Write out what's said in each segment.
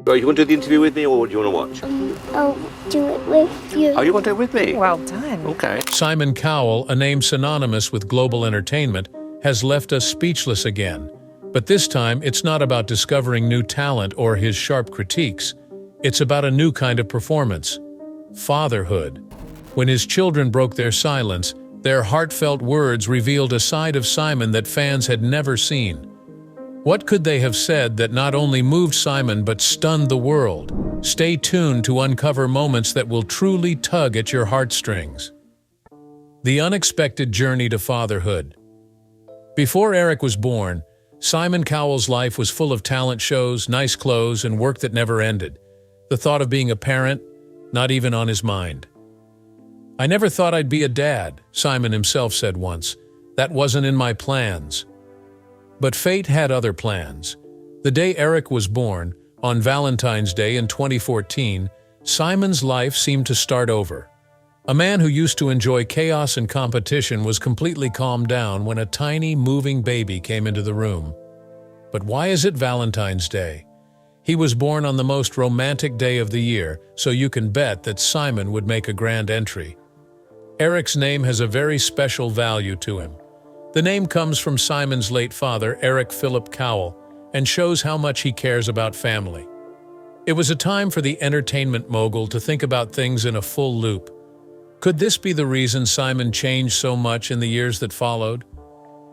Are you going to do the interview with me, or do you want to watch? I'll do it with you. Are you going to do it with me? Well done. Okay. Simon Cowell, a name synonymous with global entertainment, has left us speechless again. But this time, it's not about discovering new talent or his sharp critiques. It's about a new kind of performance: fatherhood. When his children broke their silence, their heartfelt words revealed a side of Simon that fans had never seen. What could they have said that not only moved Simon but stunned the world? Stay tuned to uncover moments that will truly tug at your heartstrings. The unexpected journey to fatherhood. Before Eric was born, Simon Cowell's life was full of talent shows, nice clothes, and work that never ended. The thought of being a parent, not even on his mind. "I never thought I'd be a dad," Simon himself said once. "That wasn't in my plans." But fate had other plans. The day Eric was born, on Valentine's Day in 2014, Simon's life seemed to start over. A man who used to enjoy chaos and competition was completely calmed down when a tiny, moving baby came into the room. But why is it Valentine's Day? He was born on the most romantic day of the year, so you can bet that Simon would make a grand entry. Eric's name has a very special value to him. The name comes from Simon's late father, Eric Philip Cowell, and shows how much he cares about family. It was a time for the entertainment mogul to think about things in a full loop. Could this be the reason Simon changed so much in the years that followed?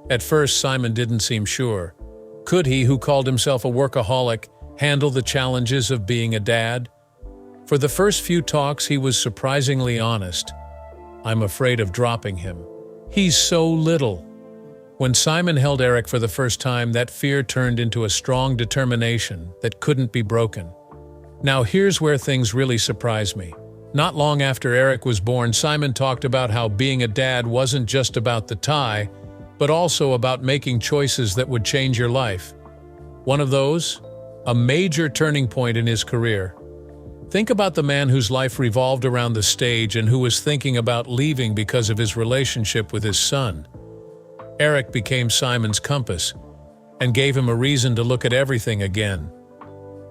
At first, Simon didn't seem sure. Could he, who called himself a workaholic, handle the challenges of being a dad? For the first few talks, he was surprisingly honest. "I'm afraid of dropping him. He's so little." When Simon held Eric for the first time, that fear turned into a strong determination that couldn't be broken. Now here's where things really surprised me. Not long after Eric was born, Simon talked about how being a dad wasn't just about the tie, but also about making choices that would change your life. One of those? A major turning point in his career. Think about the man whose life revolved around the stage and who was thinking about leaving because of his relationship with his son. Eric became Simon's compass and gave him a reason to look at everything again.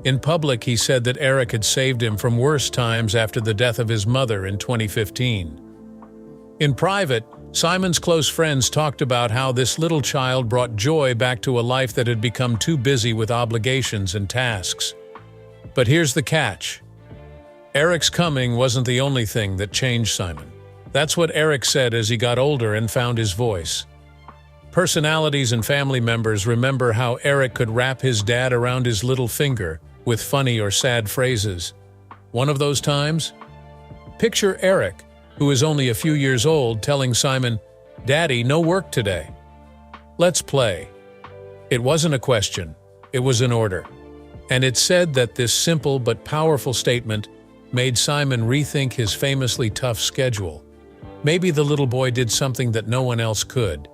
In public, he said that Eric had saved him from worse times after the death of his mother in 2015. In private, Simon's close friends talked about how this little child brought joy back to a life that had become too busy with obligations and tasks. But here's the catch. Eric's coming wasn't the only thing that changed Simon. That's what Eric said as he got older and found his voice. Personalities and family members remember how Eric could wrap his dad around his little finger with funny or sad phrases. One of those times? Picture Eric, who is only a few years old, telling Simon, "Daddy, no work today. Let's play." It wasn't a question, it was an order. And it's said that this simple but powerful statement made Simon rethink his famously tough schedule. Maybe the little boy did something that no one else could.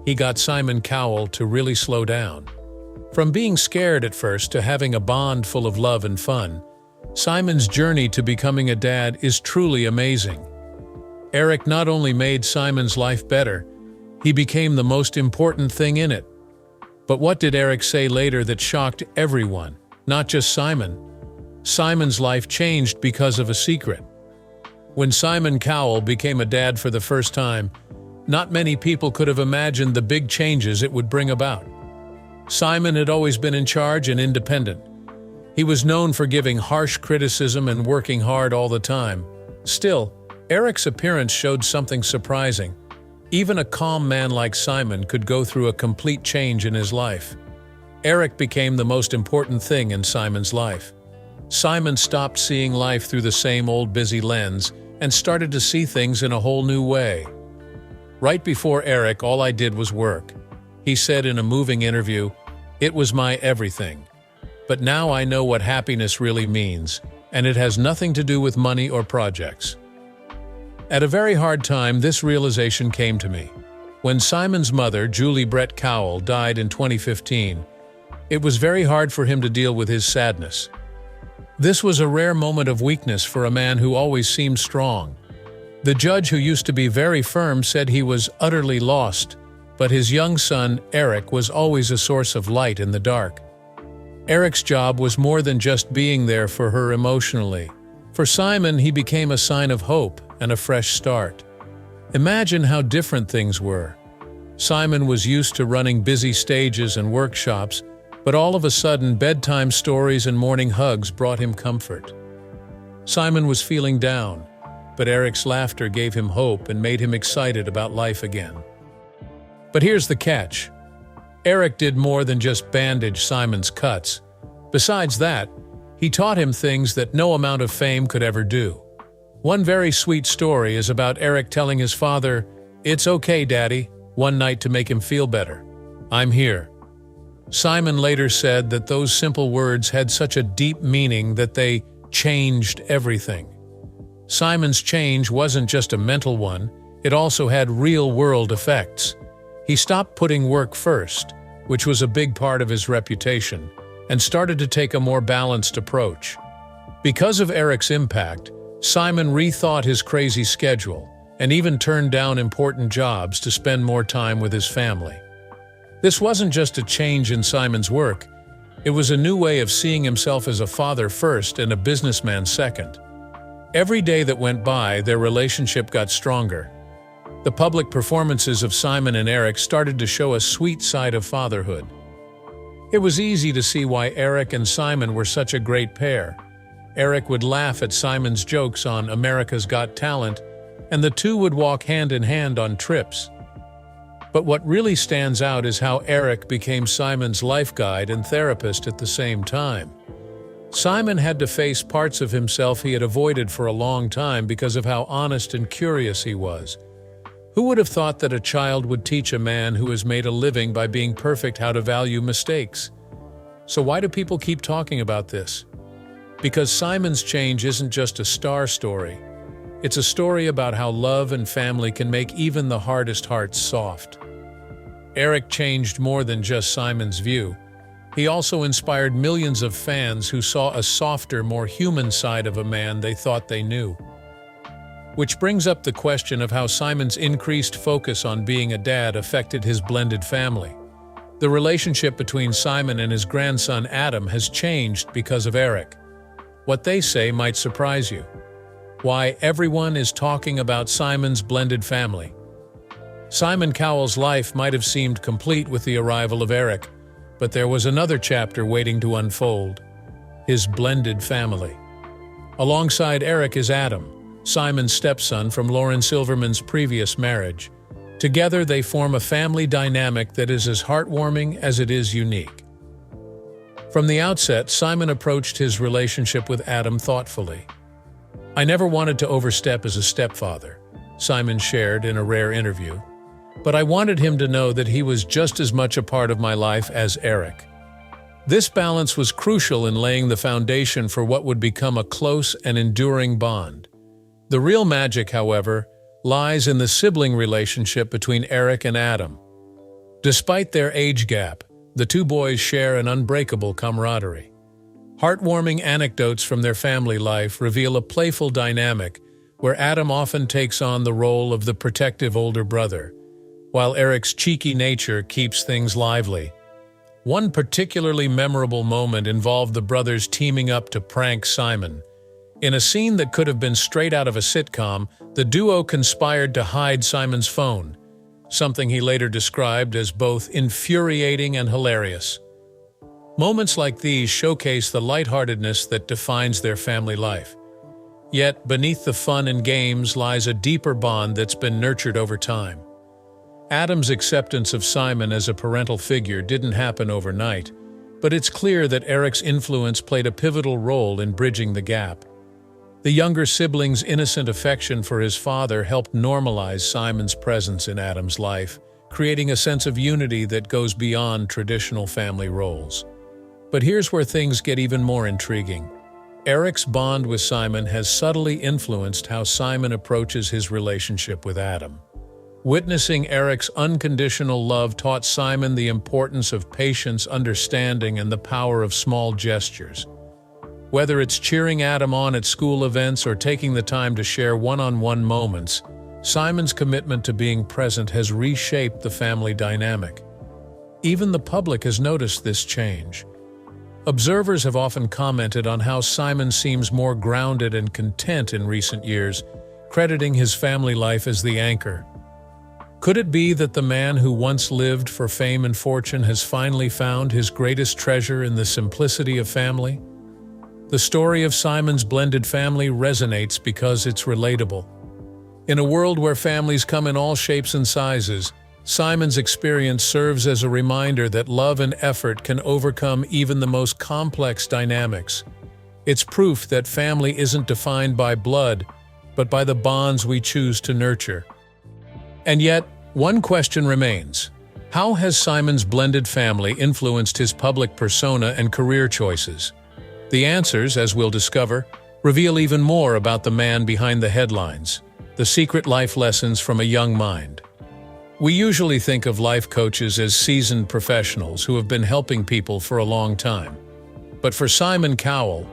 He got Simon Cowell to really slow down. From being scared at first to having a bond full of love and fun, Simon's journey to becoming a dad is truly amazing. Eric not only made Simon's life better, he became the most important thing in it. But what did Eric say later that shocked everyone, not just Simon? Simon's life changed because of a secret. When Simon Cowell became a dad for the first time, not many people could have imagined the big changes it would bring about. Simon had always been in charge and independent. He was known for giving harsh criticism and working hard all the time. Still, Eric's appearance showed something surprising. Even a calm man like Simon could go through a complete change in his life. Eric became the most important thing in Simon's life. Simon stopped seeing life through the same old busy lens and started to see things in a whole new way. Right before Eric, all I did was work. He said in a moving interview, "It was my everything. But now I know what happiness really means, and it has nothing to do with money or projects." At a very hard time, this realization came to me. When Simon's mother, Julie Brett Cowell, died in 2015, it was very hard for him to deal with his sadness. This was a rare moment of weakness for a man who always seemed strong. The judge, who used to be very firm, said he was utterly lost, but his young son, Eric, was always a source of light in the dark. Eric's job was more than just being there for her emotionally. For Simon, he became a sign of hope and a fresh start. Imagine how different things were. Simon was used to running busy stages and workshops, but all of a sudden, bedtime stories and morning hugs brought him comfort. Simon was feeling down, but Eric's laughter gave him hope and made him excited about life again. But here's the catch. Eric did more than just bandage Simon's cuts. Besides that, he taught him things that no amount of fame could ever do. One very sweet story is about Eric telling his father, "It's okay, Daddy," one night to make him feel better. "I'm here." Simon later said that those simple words had such a deep meaning that they changed everything. Simon's change wasn't just a mental one, it also had real-world effects. He stopped putting work first, which was a big part of his reputation, and started to take a more balanced approach. Because of Eric's impact, Simon rethought his crazy schedule and even turned down important jobs to spend more time with his family. This wasn't just a change in Simon's work, it was a new way of seeing himself as a father first and a businessman second. Every day that went by, their relationship got stronger. The public performances of Simon and Eric started to show a sweet side of fatherhood. It was easy to see why Eric and Simon were such a great pair. Eric would laugh at Simon's jokes on America's Got Talent, and the two would walk hand in hand on trips. But what really stands out is how Eric became Simon's life guide and therapist at the same time. Simon had to face parts of himself he had avoided for a long time because of how honest and curious he was. Who would have thought that a child would teach a man who has made a living by being perfect how to value mistakes? So why do people keep talking about this? Because Simon's change isn't just a star story. It's a story about how love and family can make even the hardest hearts soft. Eric changed more than just Simon's view. He also inspired millions of fans who saw a softer, more human side of a man they thought they knew. Which brings up the question of how Simon's increased focus on being a dad affected his blended family. The relationship between Simon and his grandson Adam has changed because of Eric. What they say might surprise you. Why everyone is talking about Simon's blended family. Simon Cowell's life might have seemed complete with the arrival of Eric, but there was another chapter waiting to unfold. His blended family. Alongside Eric is Adam, Simon's stepson from Lauren Silverman's previous marriage. Together they form a family dynamic that is as heartwarming as it is unique. From the outset, Simon approached his relationship with Adam thoughtfully. "I never wanted to overstep as a stepfather," Simon shared in a rare interview, "but I wanted him to know that he was just as much a part of my life as Eric." This balance was crucial in laying the foundation for what would become a close and enduring bond. The real magic, however, lies in the sibling relationship between Eric and Adam. Despite their age gap, the two boys share an unbreakable camaraderie. Heartwarming anecdotes from their family life reveal a playful dynamic where Adam often takes on the role of the protective older brother, while Eric's cheeky nature keeps things lively. One particularly memorable moment involved the brothers teaming up to prank Simon. In a scene that could have been straight out of a sitcom, the duo conspired to hide Simon's phone, something he later described as both infuriating and hilarious. Moments like these showcase the lightheartedness that defines their family life. Yet, beneath the fun and games lies a deeper bond that's been nurtured over time. Adam's acceptance of Simon as a parental figure didn't happen overnight, but it's clear that Eric's influence played a pivotal role in bridging the gap. The younger sibling's innocent affection for his father helped normalize Simon's presence in Adam's life, creating a sense of unity that goes beyond traditional family roles. But here's where things get even more intriguing. Eric's bond with Simon has subtly influenced how Simon approaches his relationship with Adam. Witnessing Eric's unconditional love taught Simon the importance of patience, understanding, and the power of small gestures. Whether it's cheering Adam on at school events or taking the time to share one-on-one moments, Simon's commitment to being present has reshaped the family dynamic. Even the public has noticed this change. Observers have often commented on how Simon seems more grounded and content in recent years, crediting his family life as the anchor. Could it be that the man who once lived for fame and fortune has finally found his greatest treasure in the simplicity of family? The story of Simon's blended family resonates because it's relatable. In a world where families come in all shapes and sizes, Simon's experience serves as a reminder that love and effort can overcome even the most complex dynamics. It's proof that family isn't defined by blood, but by the bonds we choose to nurture. And yet, one question remains. How has Simon's blended family influenced his public persona and career choices? The answers, as we'll discover, reveal even more about the man behind the headlines, the secret life lessons from a young mind. We usually think of life coaches as seasoned professionals who have been helping people for a long time. But for Simon Cowell,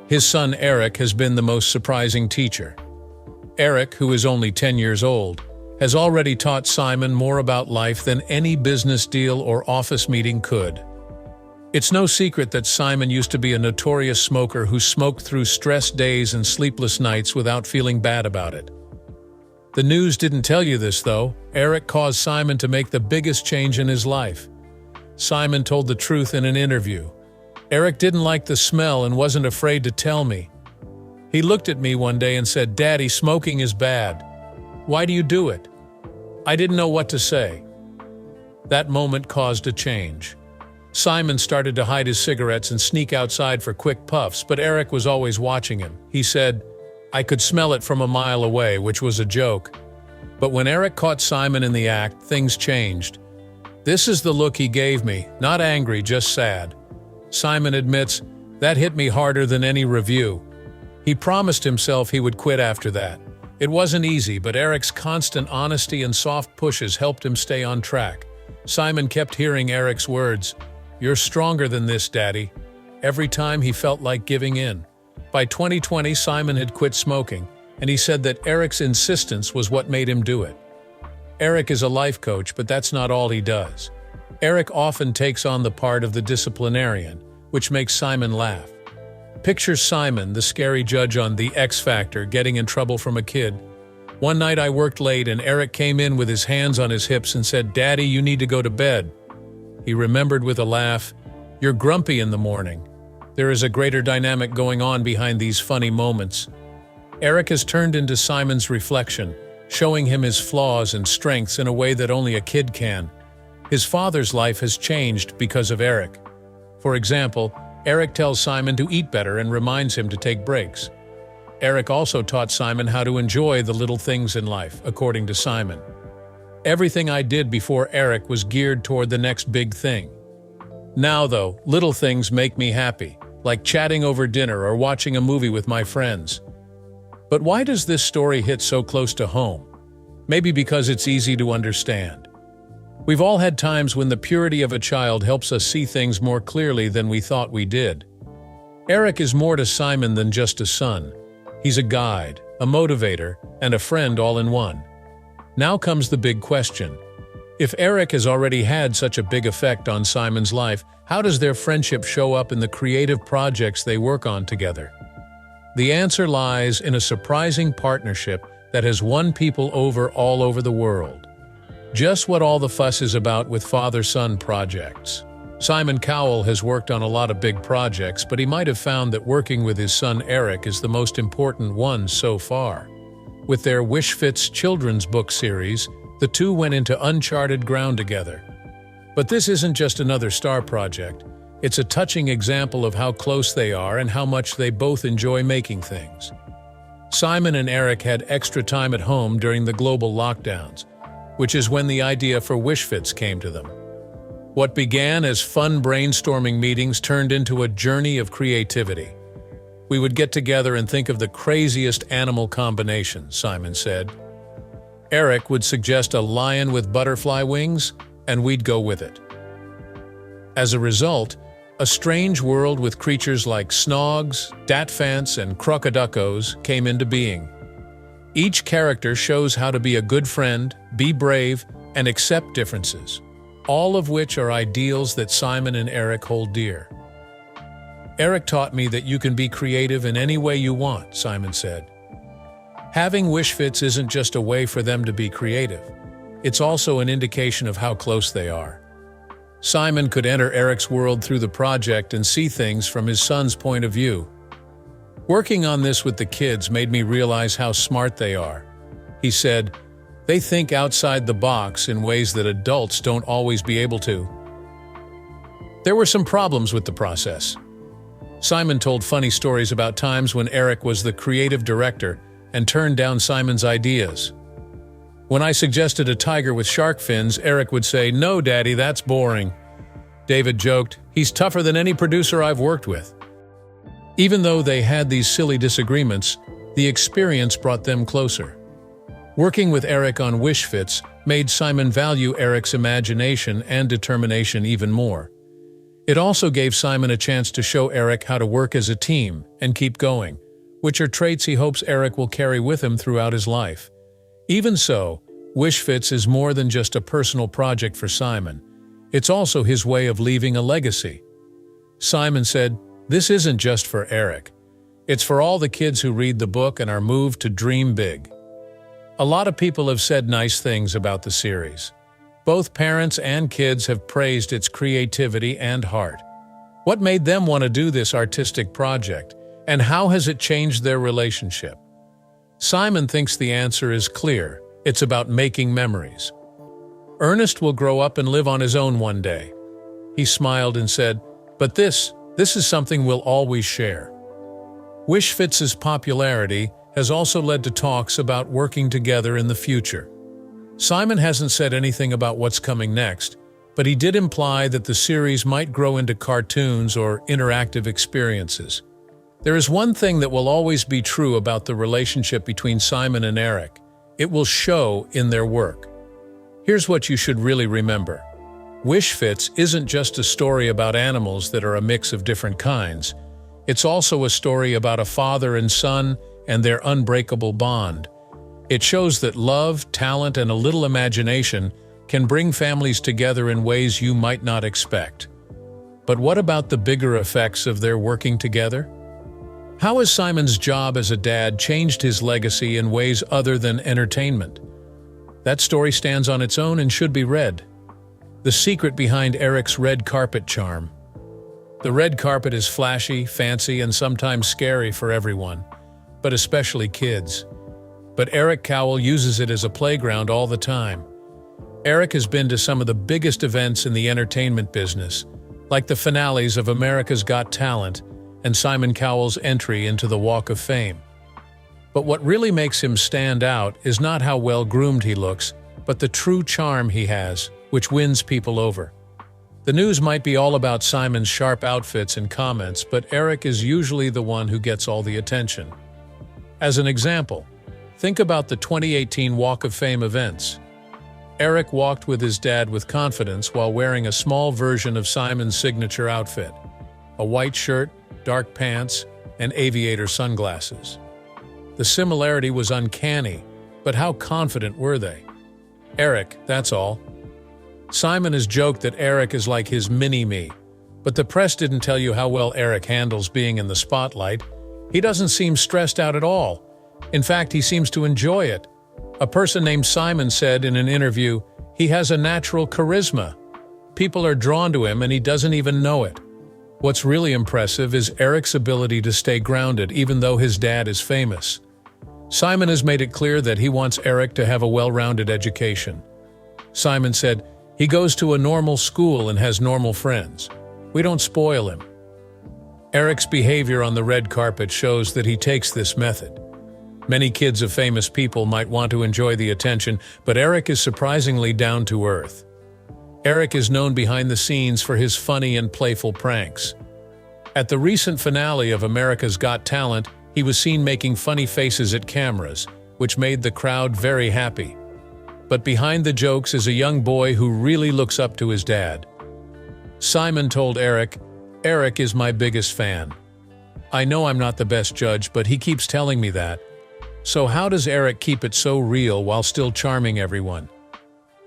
his son Eric has been the most surprising teacher. Eric, who is only 10 years old, has already taught Simon more about life than any business deal or office meeting could. It's no secret that Simon used to be a notorious smoker who smoked through stress days and sleepless nights without feeling bad about it. The news didn't tell you this, though. Eric caused Simon to make the biggest change in his life. Simon told the truth in an interview. Eric didn't like the smell and wasn't afraid to tell me. He looked at me one day and said, "Daddy, smoking is bad. Why do you do it?" I didn't know what to say. That moment caused a change. Simon started to hide his cigarettes and sneak outside for quick puffs, but Eric was always watching him. He said, "I could smell it from a mile away," which was a joke. But when Eric caught Simon in the act, things changed. "This is the look he gave me, not angry, just sad." Simon admits, "That hit me harder than any review." He promised himself he would quit after that. It wasn't easy, but Eric's constant honesty and soft pushes helped him stay on track. Simon kept hearing Eric's words, "You're stronger than this, Daddy," every time he felt like giving in. By 2020, Simon had quit smoking, and he said that Eric's insistence was what made him do it. Eric is a life coach, but that's not all he does. Eric often takes on the part of the disciplinarian, which makes Simon laugh. Picture Simon, the scary judge on The X Factor, getting in trouble from a kid. "One night I worked late and Eric came in with his hands on his hips and said, 'Daddy, you need to go to bed.' He remembered with a laugh, 'You're grumpy in the morning.' There is a greater dynamic going on behind these funny moments. Eric has turned into Simon's reflection, showing him his flaws and strengths in a way that only a kid can. His father's life has changed because of Eric. For example, Eric tells Simon to eat better and reminds him to take breaks. Eric also taught Simon how to enjoy the little things in life, according to Simon. "Everything I did before Eric was geared toward the next big thing. Now, though, little things make me happy, like chatting over dinner or watching a movie with my friends." But why does this story hit so close to home? Maybe because it's easy to understand. We've all had times when the purity of a child helps us see things more clearly than we thought we did. Eric is more to Simon than just a son. He's a guide, a motivator, and a friend all in one. Now comes the big question. If Eric has already had such a big effect on Simon's life, how does their friendship show up in the creative projects they work on together? The answer lies in a surprising partnership that has won people over all over the world. Just what all the fuss is about with father-son projects. Simon Cowell has worked on a lot of big projects, but he might have found that working with his son Eric is the most important one so far. With their Wish Fits children's book series, the two went into uncharted ground together. But this isn't just another star project. It's a touching example of how close they are and how much they both enjoy making things. Simon and Eric had extra time at home during the global lockdowns, which is when the idea for Wish Fits came to them. What began as fun brainstorming meetings turned into a journey of creativity. "We would get together and think of the craziest animal combinations," Simon said. Eric would suggest a lion with butterfly wings, and we'd go with it. As a result, a strange world with creatures like snogs, datfants, and crocoduckos came into being. Each character shows how to be a good friend, be brave, and accept differences, all of which are ideals that Simon and Eric hold dear. Eric taught me that you can be creative in any way you want, Simon said. Having wish fits isn't just a way for them to be creative. It's also an indication of how close they are. Simon could enter Eric's world through the project and see things from his son's point of view. Working on this with the kids made me realize how smart they are. He said, they think outside the box in ways that adults don't always be able to. There were some problems with the process. Simon told funny stories about times when Eric was the creative director and turned down Simon's ideas. When I suggested a tiger with shark fins, Eric would say, "No, Daddy, that's boring." David joked, "He's tougher than any producer I've worked with." Even though they had these silly disagreements, the experience brought them closer. Working with Eric on wish fits made Simon value Eric's imagination and determination even more. It also gave Simon a chance to show Eric how to work as a team and keep going, which are traits he hopes Eric will carry with him throughout his life. Even so, wish fits is more than just a personal project for Simon. It's also his way of leaving a legacy. Simon said, "This isn't just for Eric. It's for all the kids who read the book and are moved to dream big." A lot of people have said nice things about the series. Both parents and kids have praised its creativity and heart. What made them want to do this artistic project, and how has it changed their relationship? Simon thinks the answer is clear. It's about making memories. Ernest will grow up and live on his own one day. He smiled and said, "But this is something we'll always share." Wish Fits' popularity has also led to talks about working together in the future. Simon hasn't said anything about what's coming next, but he did imply that the series might grow into cartoons or interactive experiences. There is one thing that will always be true about the relationship between Simon and Eric. It will show in their work. Here's what you should really remember. Wish Fits isn't just a story about animals that are a mix of different kinds. It's also a story about a father and son and their unbreakable bond. It shows that love, talent, and a little imagination can bring families together in ways you might not expect. But what about the bigger effects of their working together? How has Simon's job as a dad changed his legacy in ways other than entertainment? That story stands on its own and should be read. The secret behind Eric's red carpet charm. The red carpet is flashy, fancy, and sometimes scary for everyone, but especially kids. But Eric Cowell uses it as a playground all the time. Eric has been to some of the biggest events in the entertainment business, like the finales of America's Got Talent and Simon Cowell's entry into the Walk of Fame. But what really makes him stand out is not how well-groomed he looks, but the true charm he has, which wins people over. The news might be all about Simon's sharp outfits and comments, but Eric is usually the one who gets all the attention. As an example, think about the 2018 Walk of Fame events. Eric walked with his dad with confidence while wearing a small version of Simon's signature outfit, a white shirt, dark pants, and aviator sunglasses. The similarity was uncanny, but how confident were they? Eric, that's all. Simon has joked that Eric is like his mini-me, but the press didn't tell you how well Eric handles being in the spotlight. He doesn't seem stressed out at all. In fact, he seems to enjoy it. A person named Simon said in an interview, he has a natural charisma. People are drawn to him and he doesn't even know it. What's really impressive is Eric's ability to stay grounded even though his dad is famous. Simon has made it clear that he wants Eric to have a well-rounded education. Simon said, he goes to a normal school and has normal friends. We don't spoil him. Eric's behavior on the red carpet shows that he takes this method. Many kids of famous people might want to enjoy the attention, but Eric is surprisingly down to earth. Eric is known behind the scenes for his funny and playful pranks. At the recent finale of America's Got Talent, he was seen making funny faces at cameras, which made the crowd very happy. But behind the jokes is a young boy who really looks up to his dad. Simon told Eric, "Eric is my biggest fan. I know I'm not the best judge, but he keeps telling me that. So how does Eric keep it so real while still charming everyone?"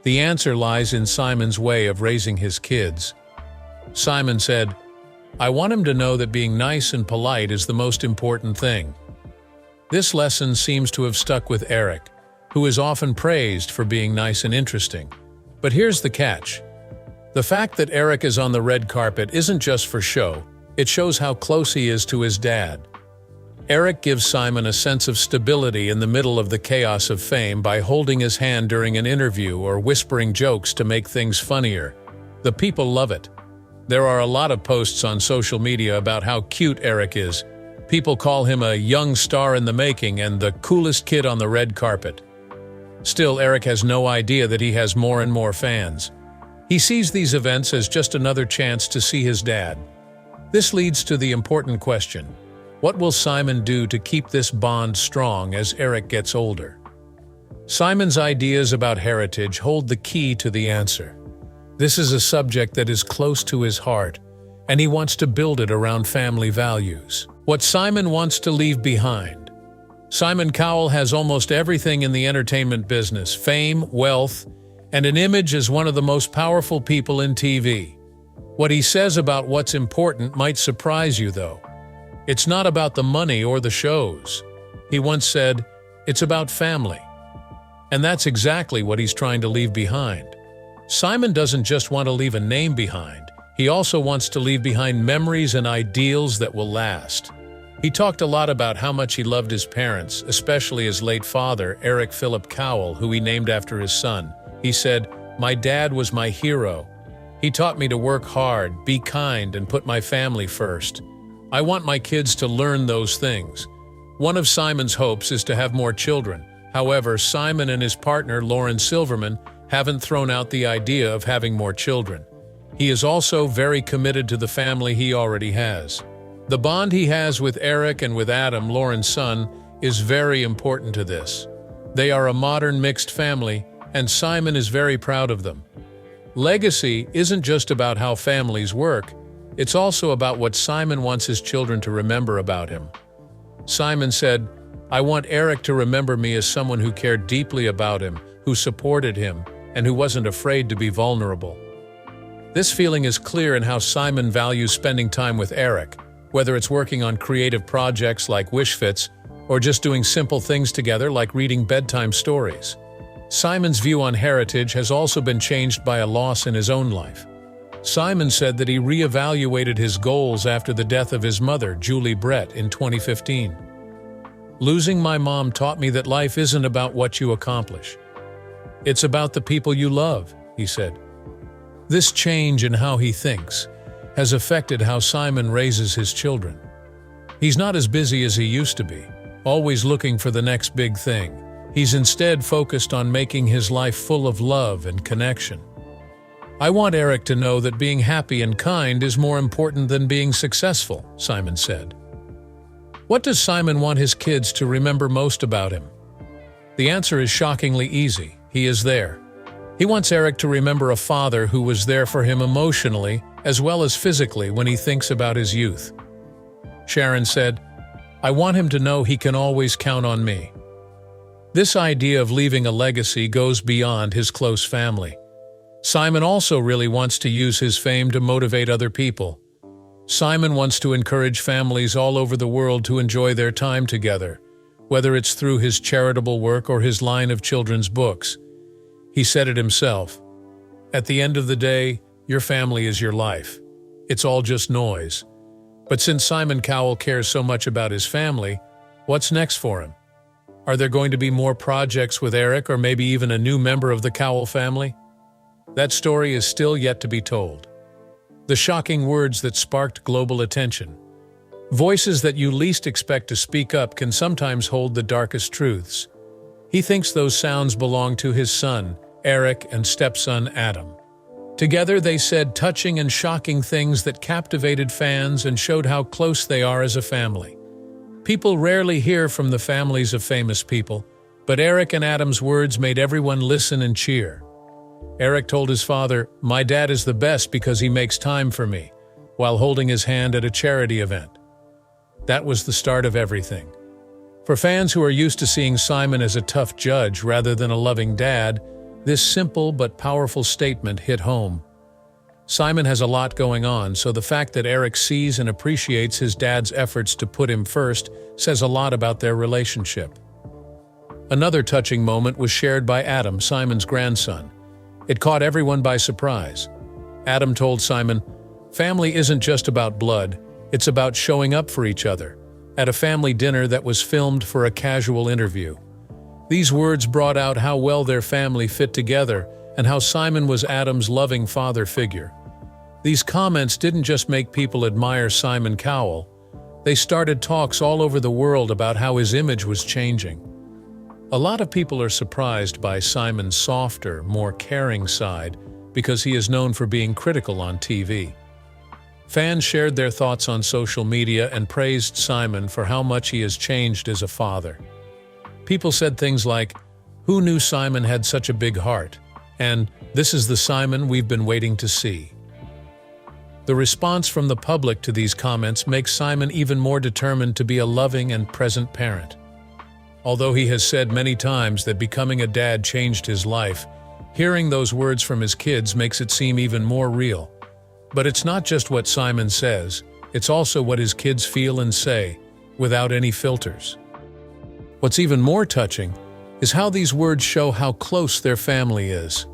The answer lies in Simon's way of raising his kids. Simon said, I want him to know that being nice and polite is the most important thing. This lesson seems to have stuck with Eric, who is often praised for being nice and interesting. But here's the catch. The fact that Eric is on the red carpet isn't just for show, it shows how close he is to his dad. Eric gives Simon a sense of stability in the middle of the chaos of fame by holding his hand during an interview or whispering jokes to make things funnier. The people love it. There are a lot of posts on social media about how cute Eric is. People call him a young star in the making and the coolest kid on the red carpet. Still, Eric has no idea that he has more and more fans. He sees these events as just another chance to see his dad. This leads to the important question. What will Simon do to keep this bond strong as Eric gets older? Simon's ideas about heritage hold the key to the answer. This is a subject that is close to his heart, and he wants to build it around family values. What Simon wants to leave behind. Simon Cowell has almost everything in the entertainment business: fame, wealth, and an image as one of the most powerful people in TV. What he says about what's important might surprise you, though. It's not about the money or the shows. He once said, "It's about family." And that's exactly what he's trying to leave behind. Simon doesn't just want to leave a name behind. He also wants to leave behind memories and ideals that will last. He talked a lot about how much he loved his parents, especially his late father, Eric Philip Cowell, who he named after his son. He said, "My dad was my hero. He taught me to work hard, be kind, and put my family first. I want my kids to learn those things." One of Simon's hopes is to have more children. However, Simon and his partner, Lauren Silverman, haven't thrown out the idea of having more children. He is also very committed to the family he already has. The bond he has with Eric and with Adam, Lauren's son, is very important to this. They are a modern mixed family, and Simon is very proud of them. Legacy isn't just about how families work, it's also about what Simon wants his children to remember about him. Simon said, "I want Eric to remember me as someone who cared deeply about him, who supported him, and who wasn't afraid to be vulnerable." This feeling is clear in how Simon values spending time with Eric, whether it's working on creative projects like Wish Fits or just doing simple things together like reading bedtime stories. Simon's view on heritage has also been changed by a loss in his own life. Simon said that he reevaluated his goals after the death of his mother, Julie Brett, in 2015. "Losing my mom taught me that life isn't about what you accomplish. It's about the people you love," he said. This change in how he thinks has affected how Simon raises his children. He's not as busy as he used to be, always looking for the next big thing. He's instead focused on making his life full of love and connection. "I want Eric to know that being happy and kind is more important than being successful," Simon said. What does Simon want his kids to remember most about him? The answer is shockingly easy. He is there. He wants Eric to remember a father who was there for him emotionally as well as physically when he thinks about his youth. Sharon said, "I want him to know he can always count on me." This idea of leaving a legacy goes beyond his close family. Simon also really wants to use his fame to motivate other people. Simon wants to encourage families all over the world to enjoy their time together, whether it's through his charitable work or his line of children's books. He said it himself. "At the end of the day, your family is your life. It's all just noise." But since Simon Cowell cares so much about his family, what's next for him? Are there going to be more projects with Eric or maybe even a new member of the Cowell family? That story is still yet to be told. The shocking words that sparked global attention. Voices that you least expect to speak up can sometimes hold the darkest truths. He thinks those sounds belong to his son, Eric, and stepson, Adam. Together they said touching and shocking things that captivated fans and showed how close they are as a family. People rarely hear from the families of famous people, but Eric and Adam's words made everyone listen and cheer. Eric told his father, "My dad is the best because he makes time for me," while holding his hand at a charity event. That was the start of everything. For fans who are used to seeing Simon as a tough judge rather than a loving dad, this simple but powerful statement hit home. Simon has a lot going on, so the fact that Eric sees and appreciates his dad's efforts to put him first says a lot about their relationship. Another touching moment was shared by Adam, Simon's grandson. It caught everyone by surprise. Adam told Simon, "Family isn't just about blood, it's about showing up for each other," at a family dinner that was filmed for a casual interview. These words brought out how well their family fit together and how Simon was Adam's loving father figure. These comments didn't just make people admire Simon Cowell, they started talks all over the world about how his image was changing. A lot of people are surprised by Simon's softer, more caring side because he is known for being critical on TV. Fans shared their thoughts on social media and praised Simon for how much he has changed as a father. People said things like, "Who knew Simon had such a big heart?" and "This is the Simon we've been waiting to see." The response from the public to these comments makes Simon even more determined to be a loving and present parent. Although he has said many times that becoming a dad changed his life, hearing those words from his kids makes it seem even more real. But it's not just what Simon says, it's also what his kids feel and say, without any filters. What's even more touching is how these words show how close their family is.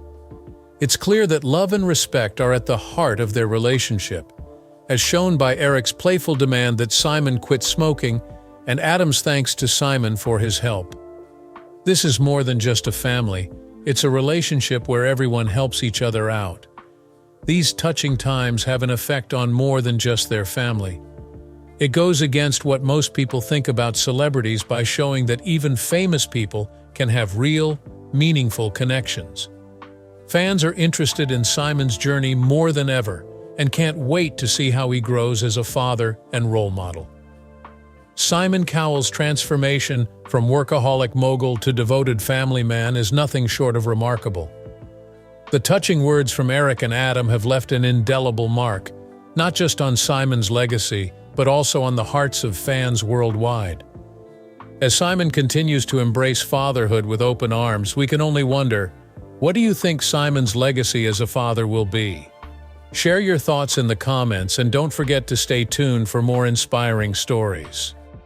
It's clear that love and respect are at the heart of their relationship, as shown by Eric's playful demand that Simon quit smoking and Adam's thanks to Simon for his help. This is more than just a family, it's a relationship where everyone helps each other out. These touching times have an effect on more than just their family. It goes against what most people think about celebrities by showing that even famous people can have real, meaningful connections. Fans are interested in Simon's journey more than ever and can't wait to see how he grows as a father and role model. Simon Cowell's transformation from workaholic mogul to devoted family man is nothing short of remarkable. The touching words from Eric and Adam have left an indelible mark, not just on Simon's legacy, but also on the hearts of fans worldwide. As Simon continues to embrace fatherhood with open arms, we can only wonder, what do you think Simon's legacy as a father will be? Share your thoughts in the comments and don't forget to stay tuned for more inspiring stories.